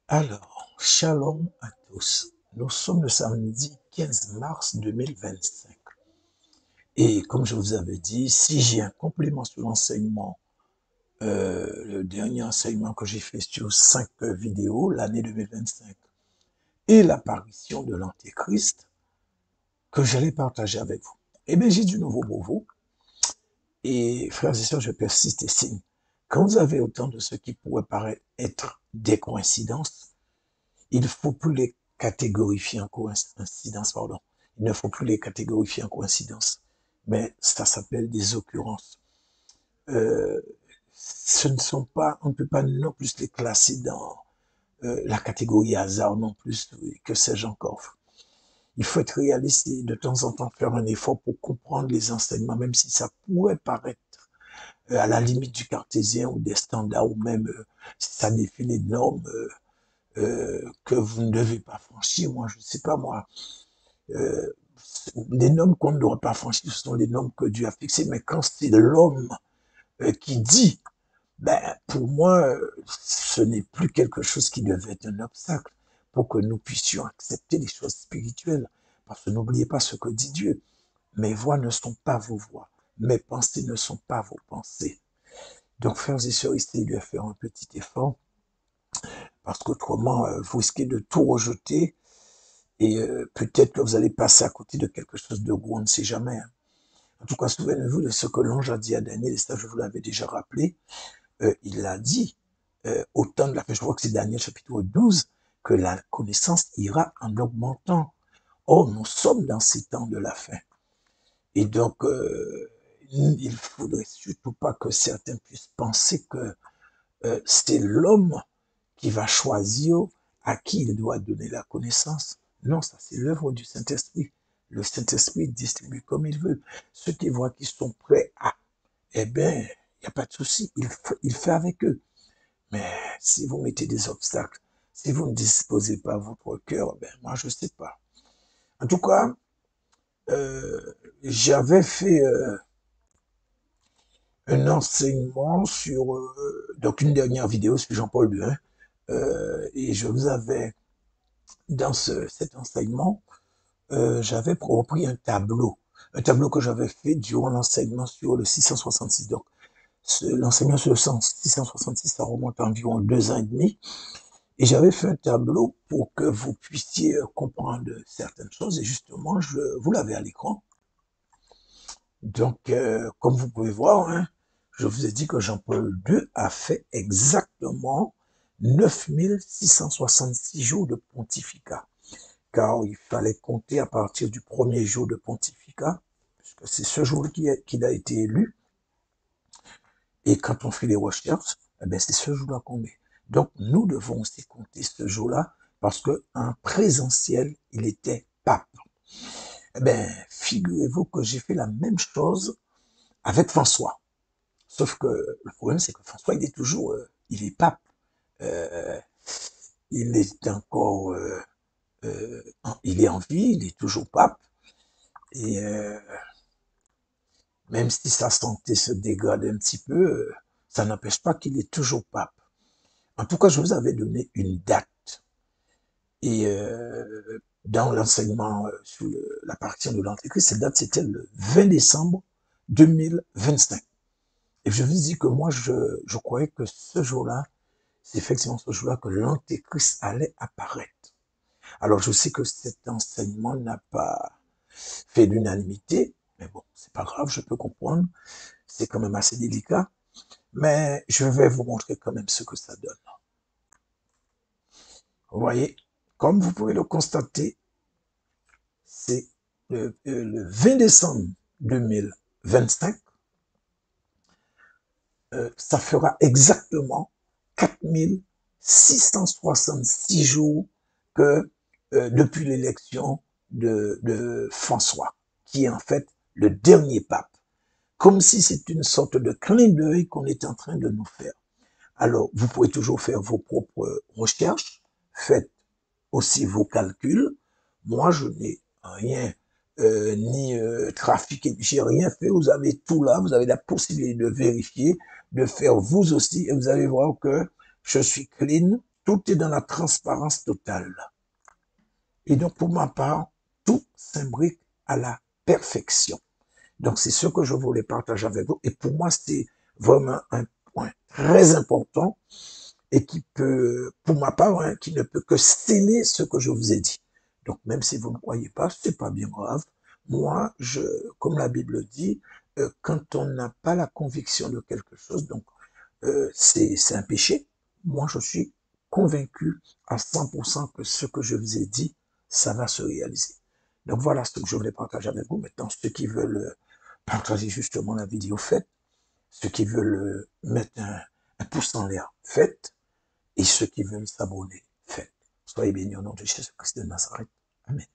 Alors, shalom à tous. Nous sommes le samedi 15 mars 2025. Et comme je vous avais dit, si j'ai un complément sur l'enseignement, le dernier enseignement que j'ai fait sur 5 vidéos, l'année 2025, et l'apparition de l'Antéchrist, que j'allais partager avec vous. Eh bien, j'ai du nouveau pour vous. Et frères et sœurs, je persiste et signe. Quand vous avez autant de ce qui pourrait paraître être des coïncidences, il ne faut plus les catégorifier en coïncidence, pardon. Il ne faut plus les catégorifier en coïncidence. Mais ça s'appelle des occurrences. Euh, Ce ne sont pas, on ne peut pas non plus les classer dans la catégorie hasard non plus, que sais-je encore. Il faut être réaliste et de temps en temps faire un effort pour comprendre les enseignements, même si ça pourrait paraître à la limite du cartésien ou des standards, ou même si ça définit des normes que vous ne devez pas franchir. Moi, je ne sais pas, moi, euh, les normes qu'on ne devrait pas franchir, ce sont les normes que Dieu a fixées, mais quand c'est l'homme qui dit, ben, pour moi, ce n'est plus quelque chose qui devait être un obstacle pour que nous puissions accepter les choses spirituelles. Parce que n'oubliez pas ce que dit Dieu. Mes voix ne sont pas vos voix. Mes pensées ne sont pas vos pensées. Donc, frères et sœurs, essayez de faire un petit effort, parce qu'autrement, vous risquez de tout rejeter, et peut-être que vous allez passer à côté de quelque chose de gros, on ne sait jamais. Hein. En tout cas, souvenez-vous de ce que l'ange a dit à Daniel, et ça, je vous l'avais déjà rappelé. Il a dit, au temps de la fin, je crois que c'est Daniel chapitre 12, que la connaissance ira en augmentant. Or, nous sommes dans ces temps de la fin. Et donc, il faudrait surtout pas que certains puissent penser que c'est l'homme qui va choisir à qui il doit donner la connaissance. Non, ça c'est l'œuvre du Saint-Esprit. Le Saint-Esprit distribue comme il veut. Ceux qui voient qu'ils sont prêts à, eh bien, il n'y a pas de souci, il fait avec eux. Mais si vous mettez des obstacles, si vous ne disposez pas votre cœur, ben moi je ne sais pas. En tout cas, j'avais fait un enseignement sur, donc une dernière vidéo sur Jean-Paul II, et je vous avais, dans cet enseignement, j'avais repris un tableau que j'avais fait durant l'enseignement sur le 666. Donc, l'enseignement sur le 666, ça remonte à environ 2 ans et demi. Et j'avais fait un tableau pour que vous puissiez comprendre certaines choses. Et justement, vous l'avez à l'écran. Donc, comme vous pouvez voir, hein, je vous ai dit que Jean-Paul II a fait exactement 9666 jours de pontificat. Car il fallait compter à partir du premier jour de pontificat, puisque c'est ce jour qu'il a été élu. Et quand on fait les recherches, eh bien, c'est ce jour-là qu'on met. Donc, nous devons aussi compter ce jour-là, parce qu'en présentiel, il était pape. Eh bien, figurez-vous que j'ai fait la même chose avec François. Sauf que le problème, c'est que François, il est pape. Euh, il est encore, il est en vie, il est toujours pape. Et même si sa santé se dégrade un petit peu, ça n'empêche pas qu'il est toujours pape. En tout cas, je vous avais donné une date. Et dans l'enseignement sur l'apparition de l'Antéchrist, cette date, c'était le 20 décembre 2025. Et je vous dis que moi, je croyais que ce jour-là, c'est effectivement ce jour-là que l'Antéchrist allait apparaître. Alors, je sais que cet enseignement n'a pas fait l'unanimité, mais bon, c'est pas grave, je peux comprendre. C'est quand même assez délicat, mais je vais vous montrer quand même ce que ça donne. Vous voyez, comme vous pouvez le constater, c'est le 20 décembre 2025, ça fera exactement 4666 jours que depuis l'élection de François, qui est en fait le dernier pape. Comme si c'est une sorte de clin d'œil qu'on est en train de nous faire. Alors, vous pouvez toujours faire vos propres recherches, faites aussi vos calculs. Moi, je n'ai rien ni trafiqué, j'ai rien fait. Vous avez tout là, vous avez la possibilité de vérifier, de faire vous aussi, et vous allez voir que je suis clean, tout est dans la transparence totale. Et donc, pour ma part, tout s'imbrique à la perfection. Donc, c'est ce que je voulais partager avec vous. Et pour moi, c'est vraiment un point très important et qui peut, pour ma part, hein, qui ne peut que sceller ce que je vous ai dit. Donc, même si vous ne croyez pas, c'est pas bien grave. Moi, comme la Bible dit, quand on n'a pas la conviction de quelque chose, donc c'est un péché. Moi, je suis convaincu à 100% que ce que je vous ai dit, ça va se réaliser. Donc voilà ce que je voulais partager avec vous. Maintenant, ceux qui veulent partager justement la vidéo, faites. Ceux qui veulent mettre un pouce en l'air, faites. Et ceux qui veulent s'abonner, faites. Soyez bénis au nom de Jésus-Christ de Nazareth. Amen.